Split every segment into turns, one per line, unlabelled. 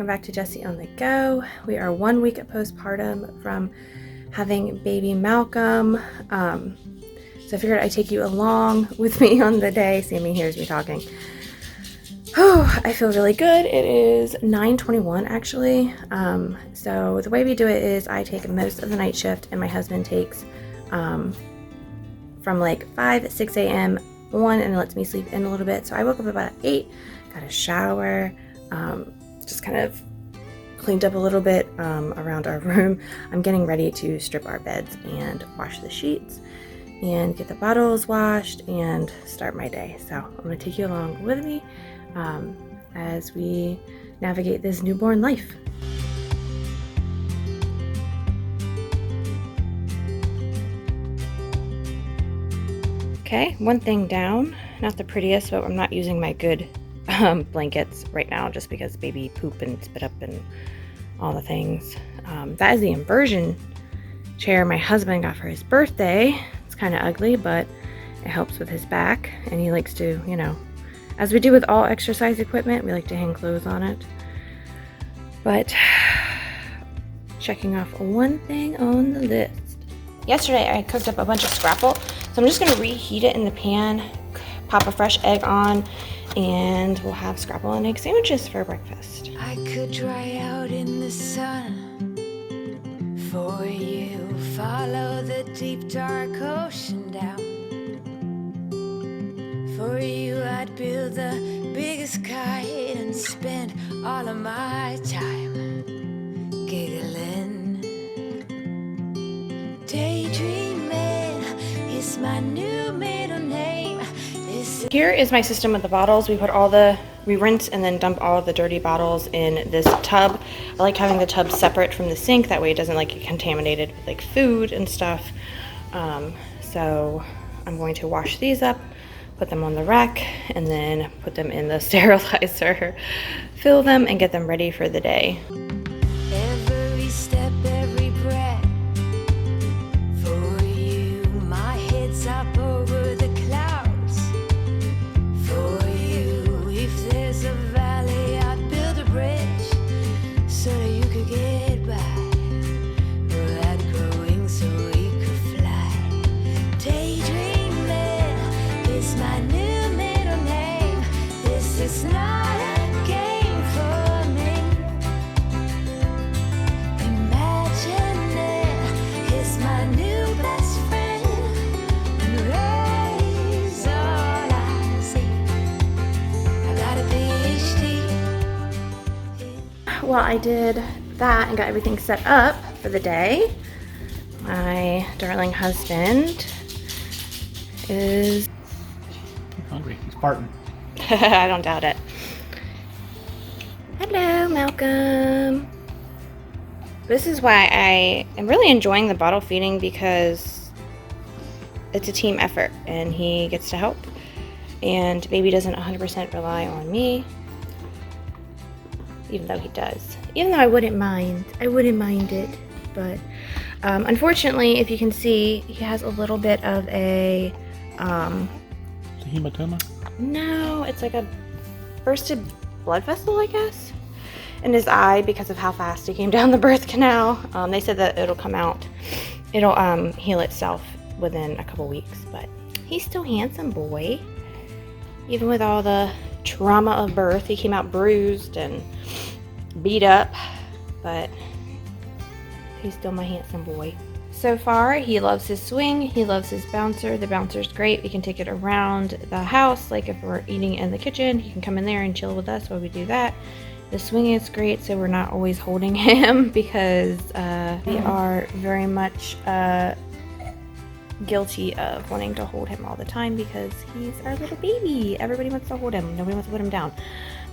back to Jessie on the Go. We are 1 week at postpartum from having baby Malcolm. So I figured I'd take you along with me on the day. Sammy hears me talking. I feel really good. It is 9:21 actually. So the way we do it is I take most of the night shift and my husband takes from like 5, 6 a.m. on and lets me sleep in a little bit. So I woke up about 8, got a shower, just kind of cleaned up a little bit around our room. I'm getting ready to strip our beds and wash the sheets and get the bottles washed and start my day. So I'm going to take you along with me as we navigate this newborn life. Okay, one thing down, not the prettiest, but I'm not using my good blankets right now just because baby poop and spit up and all the things. That is the inversion chair my husband got for his birthday. It's kind of ugly, but it helps with his back, and he likes to, you know, as we do with all exercise equipment, we like to hang clothes on it. But checking off one thing on the list. Yesterday I cooked up a bunch of scrapple, so I'm just going to reheat it in the pan, pop a fresh egg on, and we'll have scrapple and egg sandwiches for breakfast.
I could dry out in the sun for you, follow the deep dark ocean down. For you I'd build the biggest kite and spend all of my time giggling. Daydreaming is my new middle name.
Here is my system with the bottles. We rinse and then dump all of the dirty bottles in this tub. I like having the tub separate from the sink, that way it doesn't like get contaminated with like food and stuff. So I'm going to wash these up, put them on the rack, and then put them in the sterilizer, fill them, and get them ready for the day.
Every step, every breath, for you, my head's up over the clouds. For you, if there's a valley, I'd build a bridge so that you could get by. Without growing so we could fly. Daydreaming is my new middle name. This is not a game for me. Imagining is my new best friend. And raise all I see. I got a PhD.
Well, I did that and got everything set up for the day. My darling husband is
hungry. He's farting.
I don't doubt it. Hello, Malcolm. This is why I am really enjoying the bottle feeding, because it's a team effort and he gets to help, and baby doesn't 100% rely on me, even though he does. Even though I wouldn't mind it, but unfortunately, if you can see, he has a little bit of a
Hematoma?
no, it's like a bursted blood vessel, I guess, in his eye because of how fast he came down the birth canal. They said that it'll heal itself within a couple weeks, but he's still handsome boy. Even with all the trauma of birth, he came out bruised and beat up, but he's still my handsome boy. So far, he loves his swing, he loves his bouncer. The bouncer's great. We can take it around the house, like if we're eating in the kitchen, he can come in there and chill with us while we do that. The swing is great, so we're not always holding him because we are very much guilty of wanting to hold him all the time because he's our little baby. Everybody wants to hold him. Nobody wants to put him down.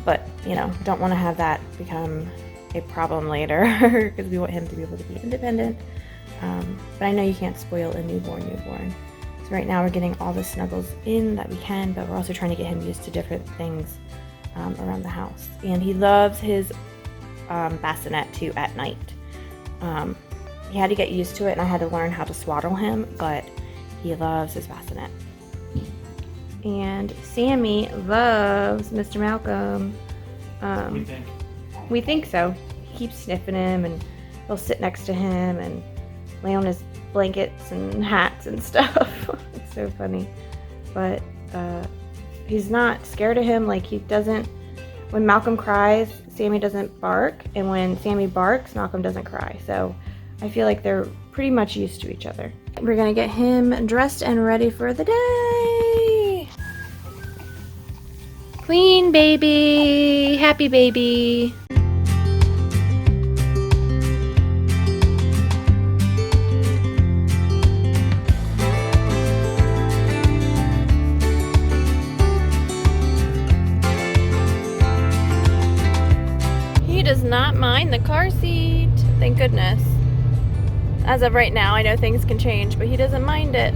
But, you know, don't want to have that become a problem later because we want him to be able to be independent. But I know you can't spoil a newborn. So right now we're getting all the snuggles in that we can, but we're also trying to get him used to different things around the house. And he loves his bassinet too at night. He had to get used to it, and I had to learn how to swaddle him, but he loves his bassinet. And Sammy loves Mr. Malcolm.
What do you think?
We think so. He keeps sniffing him, and he'll sit next to him and lay on his blankets and hats and stuff. It's so funny. But he's not scared of him. Like, he doesn't, when Malcolm cries, Sammy doesn't bark, and when Sammy barks, Malcolm doesn't cry. So I feel like they're pretty much used to each other. We're gonna get him dressed and ready for the day. Clean baby, happy baby. He does not mind the car seat, thank goodness. As of right now, I know things can change, but he doesn't mind it.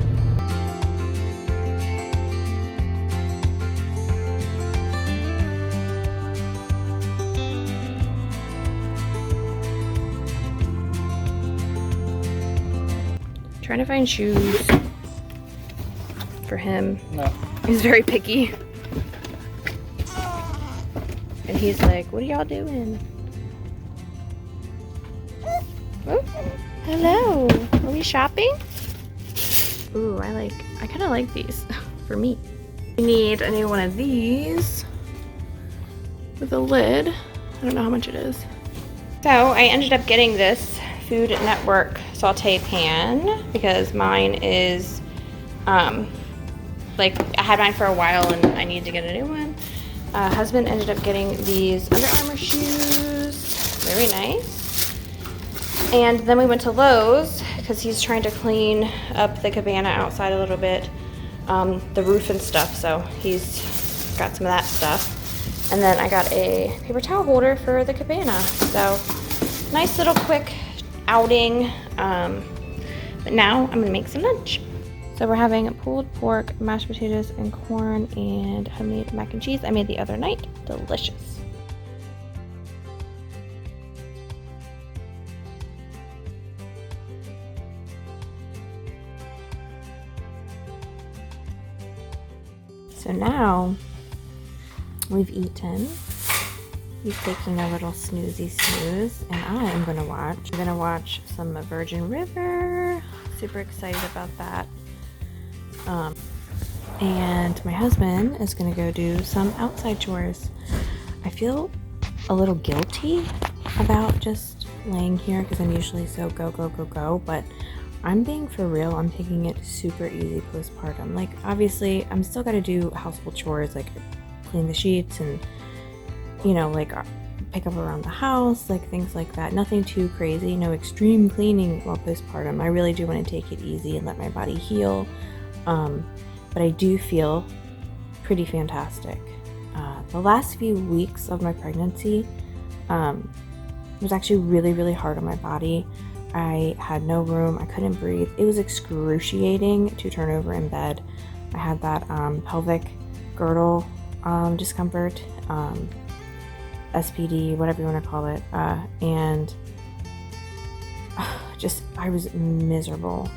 Trying to find shoes for him.
No.
He's very picky. And he's like, what are y'all doing? Oh, hello. Are we shopping? Ooh, I kind of like these for me. I need a new one of these with a lid. I don't know how much it is. So I ended up getting this Food Network saute pan because mine is, like, I had mine for a while and I need to get a new one. Husband ended up getting these Under Armour shoes. Very nice. And then we went to Lowe's because he's trying to clean up the cabana outside a little bit, the roof and stuff. So he's got some of that stuff. And then I got a paper towel holder for the cabana. So nice little quick outing. But now I'm gonna make some lunch. So we're having a pulled pork, mashed potatoes, and corn, and homemade mac and cheese I made the other night. Delicious. So now we've eaten. He's taking a little snooze, and I am gonna watch some Virgin River. Super excited about that. And my husband is gonna go do some outside chores. I feel a little guilty about just laying here because I'm usually so go, but I'm being for real. I'm taking it super easy postpartum. Like, obviously I'm still gotta do household chores, like clean the sheets and, you know, like pick up around the house, like things like that. Nothing too crazy, no extreme cleaning while postpartum. I really do want to take it easy and let my body heal. But I do feel pretty fantastic. The last few weeks of my pregnancy was actually really, really hard on my body. I had no room. I couldn't breathe. It was excruciating to turn over in bed. I had that pelvic girdle discomfort, SPD, whatever you want to call it, and just I was miserable.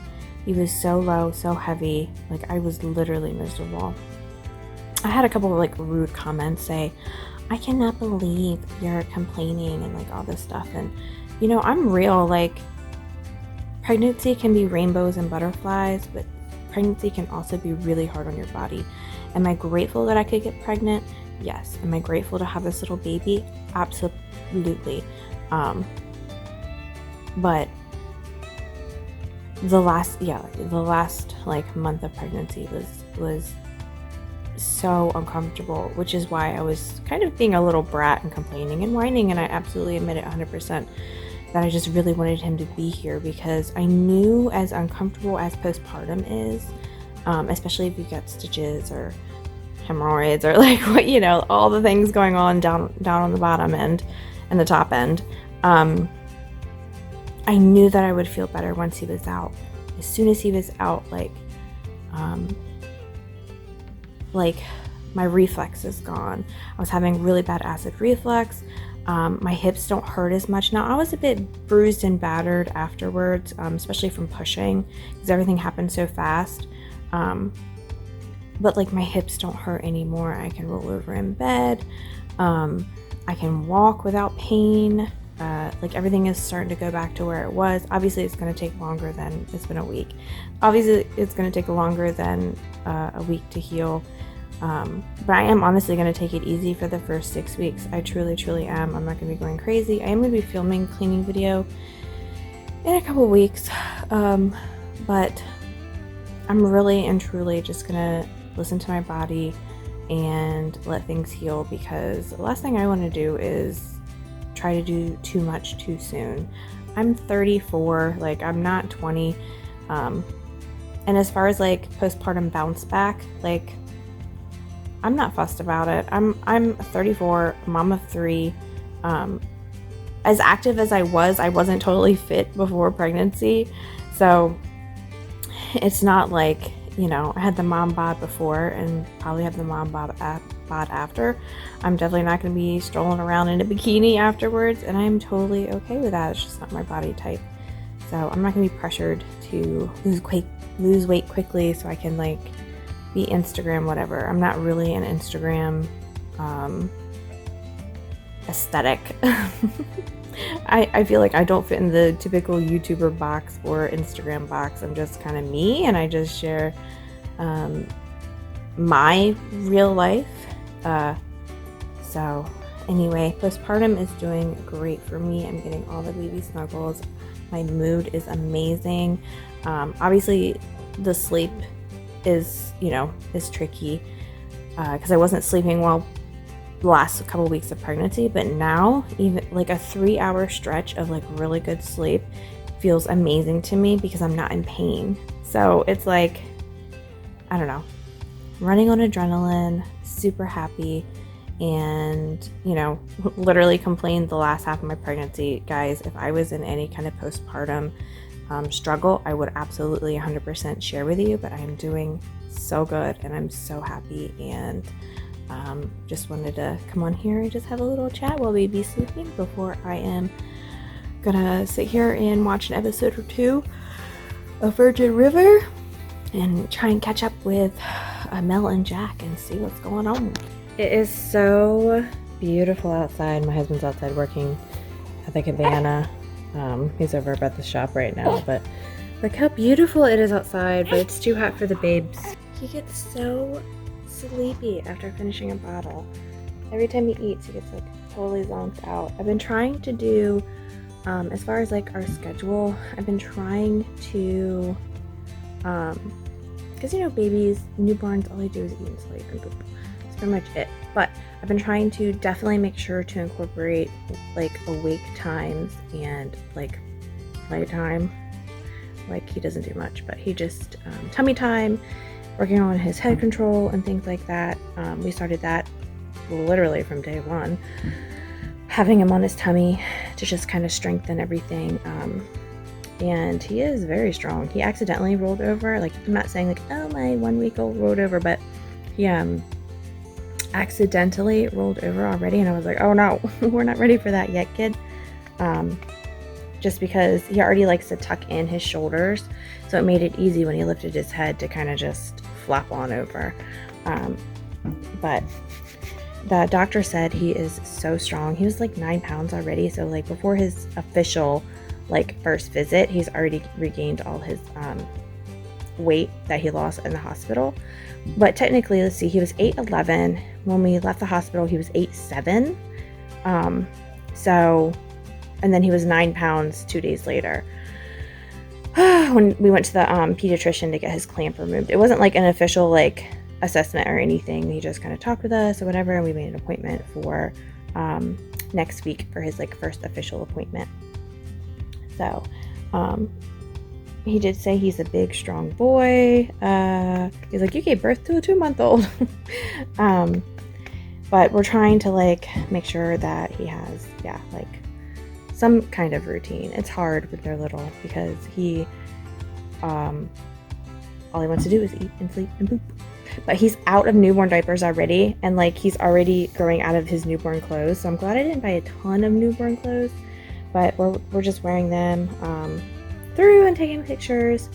He was so low, so heavy, like I was literally miserable. I had a couple of like rude comments say, I cannot believe you're complaining and like all this stuff. And you know, I'm real. Like, pregnancy can be rainbows and butterflies, but pregnancy can also be really hard on your body. Am I grateful that I could get pregnant? Yes. Am I grateful to have this little baby? Absolutely. But the last like month of pregnancy was so uncomfortable, which is why I was kind of being a little brat and complaining and whining, and I absolutely admit it 100% that I just really wanted him to be here because I knew, as uncomfortable as postpartum is, especially if you get stitches or hemorrhoids or like what, you know, all the things going on down on the bottom end and the top end, I knew that I would feel better once he was out. As soon as he was out, like my reflex is gone. I was having really bad acid reflux. My hips don't hurt as much now. I was a bit bruised and battered afterwards, especially from pushing because everything happened so fast. But like my hips don't hurt anymore. I can roll over in bed. I can walk without pain. Like everything is starting to go back to where it was. Obviously it's going to take longer than, it's been a week. Obviously it's going to take longer than a week to heal. But I am honestly going to take it easy for the first 6 weeks. I truly am. I'm not going to be going crazy. I am going to be filming cleaning video in a couple weeks. But I'm really and truly just going to listen to my body and let things heal, because the last thing I want to do is try to do too much too soon. I'm 34, like I'm not 20. And as far as like postpartum bounce back, like I'm not fussed about it. I'm 34, mom of 3. As active as I wasn't totally fit before pregnancy. So it's not like, you know, I had the mom bod before and probably have the mom bod after. I'm definitely not going to be strolling around in a bikini afterwards, and I'm totally okay with that. It's just not my body type. So I'm not going to be pressured to lose weight quickly so I can like be Instagram whatever. I'm not really an Instagram aesthetic. I feel like I don't fit in the typical YouTuber box or Instagram box. I'm just kind of me, and I just share my real life. So anyway, postpartum is doing great for me. I'm getting all the baby snuggles. My mood is amazing. Obviously the sleep is tricky because I wasn't sleeping well the last couple weeks of pregnancy, but now even like a 3-hour stretch of like really good sleep feels amazing to me because I'm not in pain. So it's like, I don't know, running on adrenaline, super happy, and literally complained the last half of my pregnancy. Guys, if I was in any kind of postpartum struggle, I would absolutely 100% share with you, but I am doing so good and I'm so happy, and just wanted to come on here and just have a little chat while baby's sleeping before I am gonna sit here and watch an episode or 2 of Virgin River and try and catch up with Mel and Jack and see what's going on. It is so beautiful outside. My husband's outside working at the cabana. He's over at the shop right now, but look how beautiful it is outside, but it's too hot for the babes. He gets so sleepy after finishing a bottle. Every time he eats, he gets like totally zonked out. I've been trying to do, as far as like our schedule, I've been trying to, because babies, newborns, all they do is eat and sleep and poop. That's pretty much it. But I've been trying to definitely make sure to incorporate like awake times and like playtime. Like he doesn't do much, but he just tummy time, working on his head control and things like that. We started that literally from day one, having him on his tummy to just kind of strengthen everything. And he is very strong. He accidentally rolled over. Like, I'm not saying like, oh, my 1-week-old rolled over, but he accidentally rolled over already, and I was like, oh no, we're not ready for that yet, kid. Just because he already likes to tuck in his shoulders, so it made it easy when he lifted his head to kind of just flop on over. But the doctor said he is so strong. He was like 9 pounds already, so like before his official like first visit, he's already regained all his weight that he lost in the hospital. But technically, let's see, he was 8'11". When we left the hospital, he was 8'7". So, and then he was 9 pounds 2 days later. When we went to the pediatrician to get his clamp removed. It wasn't like an official like assessment or anything. He just kind of talked with us or whatever, and we made an appointment for next week for his like first official appointment. So, he did say he's a big, strong boy. He's like, you gave birth to a 2-month-old. But we're trying to like make sure that he has, like some kind of routine. It's hard with their little because he, all he wants to do is eat and sleep and poop. But he's out of newborn diapers already, and like he's already growing out of his newborn clothes. So I'm glad I didn't buy a ton of newborn clothes, but we're just wearing them through and taking pictures.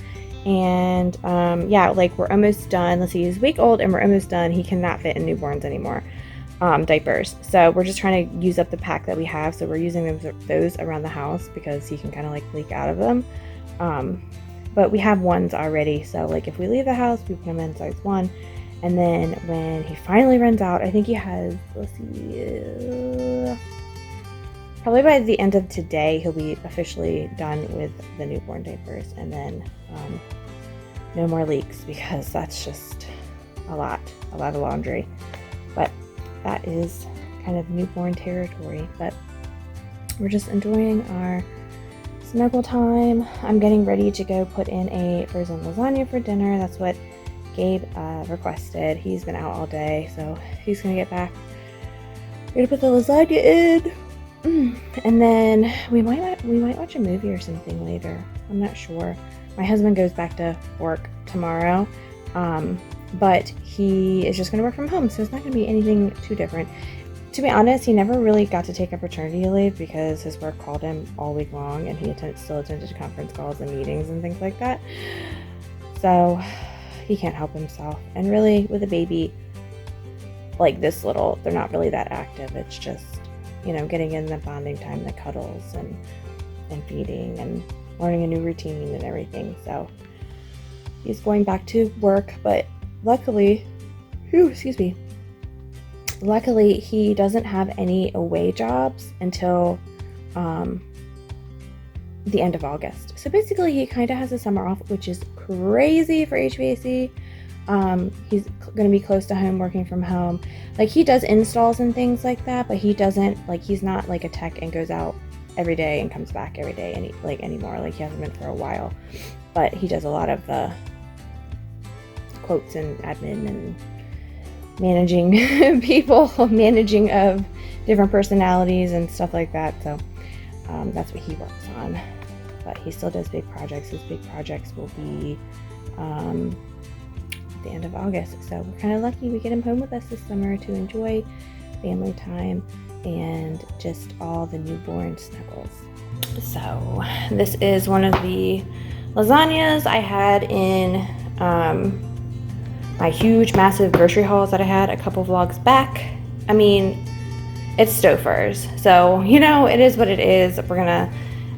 And like we're almost done. Let's see, he's a week old and we're almost done. He cannot fit in newborns anymore. diapers. So we're just trying to use up the pack that we have. So we're using those around the house because he can kind of like leak out of them. But we have ones already. So like if we leave the house, we put him in size 1. And then when he finally runs out, I think he has, let's see, probably by the end of today, he'll be officially done with the newborn diapers. And then no more leaks, because that's just a lot of laundry. But that is kind of newborn territory. But we're just enjoying our snuggle time. I'm getting ready to go put in a frozen lasagna for dinner. That's what Gabe requested. He's been out all day, so he's gonna get back. We're gonna put the lasagna in, and then we might watch a movie or something later. I'm not sure. My husband goes back to work tomorrow, but he is just gonna work from home, so it's not gonna be anything too different. To be honest, he never really got to take a paternity leave because his work called him all week long, and he still attended conference calls and meetings and things like that. So he can't help himself. And really, with a baby like this little, they're not really that active. It's just, you know, getting in the bonding time, the cuddles and feeding and learning a new routine and everything. So he's going back to work, but luckily, luckily he doesn't have any away jobs until the end of August. So basically he kind of has a summer off, which is crazy for HVAC. He's going to be close to home, working from home. Like, he does installs and things like that, but he doesn't, like, he's not like a tech and goes out every day and comes back every day anymore. Like, he hasn't been for a while, but he does a lot of the quotes and admin and managing people, managing of different personalities and stuff like that. So that's what he works on. But he still does big projects. His big projects will be at the end of August. So we're kind of lucky we get him home with us this summer to enjoy family time and just all the newborn snuggles. So this is one of the lasagnas I had in my huge, massive grocery hauls that I had a couple vlogs back. I mean, it's Stouffer's, so, you know, it is what it is. We're gonna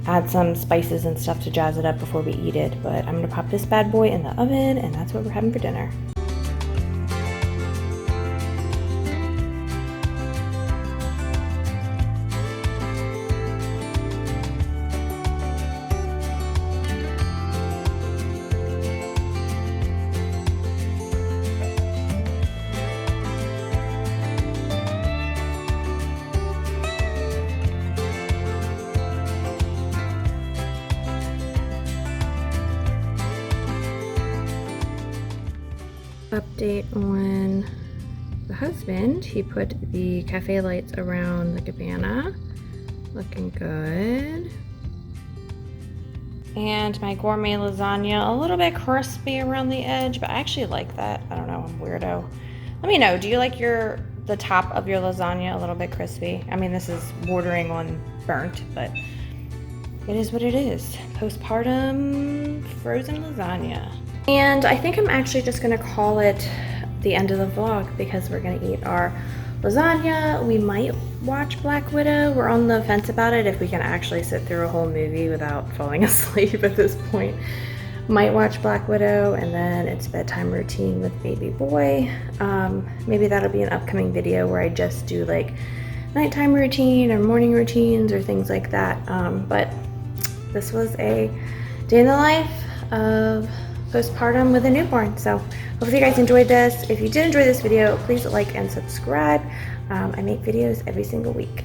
add some spices and stuff to jazz it up before we eat it, but I'm gonna pop this bad boy in the oven, and that's what we're having for dinner. Update on the husband. He put the cafe lights around the cabana. Looking good. And my gourmet lasagna, a little bit crispy around the edge, but I actually like that. I don't know, I'm a weirdo. Let me know, do you like the top of your lasagna a little bit crispy? I mean, this is bordering on burnt, but it is what it is. Postpartum frozen lasagna. And I think I'm actually just gonna call it the end of the vlog because we're gonna eat our lasagna. We might watch Black Widow. We're on the fence about it, if we can actually sit through a whole movie without falling asleep at this point. Might watch Black Widow, and then it's bedtime routine with baby boy. Maybe that'll be an upcoming video where I just do like nighttime routine or morning routines or things like that. But this was a day in the life of postpartum with a newborn. So hopefully you guys enjoyed this. If you did enjoy this video, please like and subscribe. I make videos every single week.